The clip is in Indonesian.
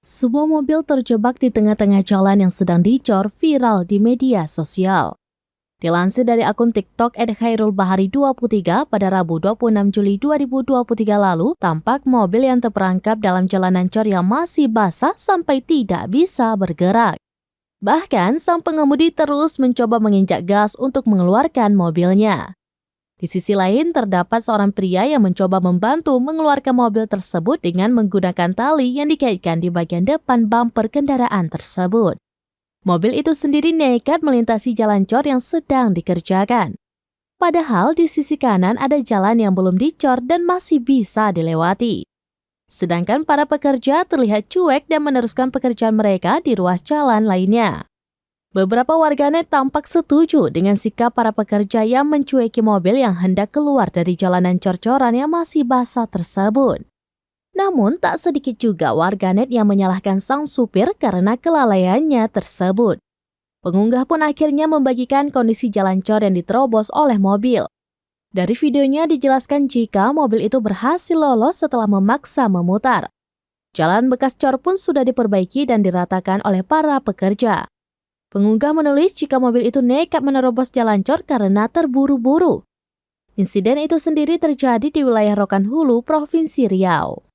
Sebuah mobil terjebak di tengah-tengah jalan yang sedang dicor viral di media sosial. Dilansir dari akun TikTok @khairulbahari23 pada Rabu 26 Juli 2023 lalu, tampak mobil yang terperangkap dalam jalanan cor yang masih basah sampai tidak bisa bergerak. Bahkan, sang pengemudi terus mencoba menginjak gas untuk mengeluarkan mobilnya. Di sisi lain, terdapat seorang pria yang mencoba membantu mengeluarkan mobil tersebut dengan menggunakan tali yang dikaitkan di bagian depan bumper kendaraan tersebut. Mobil itu sendiri nekat melintasi jalan cor yang sedang dikerjakan. Padahal di sisi kanan ada jalan yang belum dicor dan masih bisa dilewati. Sedangkan para pekerja terlihat cuek dan meneruskan pekerjaan mereka di ruas jalan lainnya. Beberapa warganet tampak setuju dengan sikap para pekerja yang mencueki mobil yang hendak keluar dari jalanan cor-coran yang masih basah tersebut. Namun, tak sedikit juga warganet yang menyalahkan sang supir karena kelalaiannya tersebut. Pengunggah pun akhirnya membagikan kondisi jalan cor yang diterobos oleh mobil. Dari videonya dijelaskan jika mobil itu berhasil lolos setelah memaksa memutar. Jalan bekas cor pun sudah diperbaiki dan diratakan oleh para pekerja. Pengunggah menulis jika mobil itu nekat menerobos jalan cor karena terburu-buru. Insiden itu sendiri terjadi di wilayah Rokan Hulu, Provinsi Riau.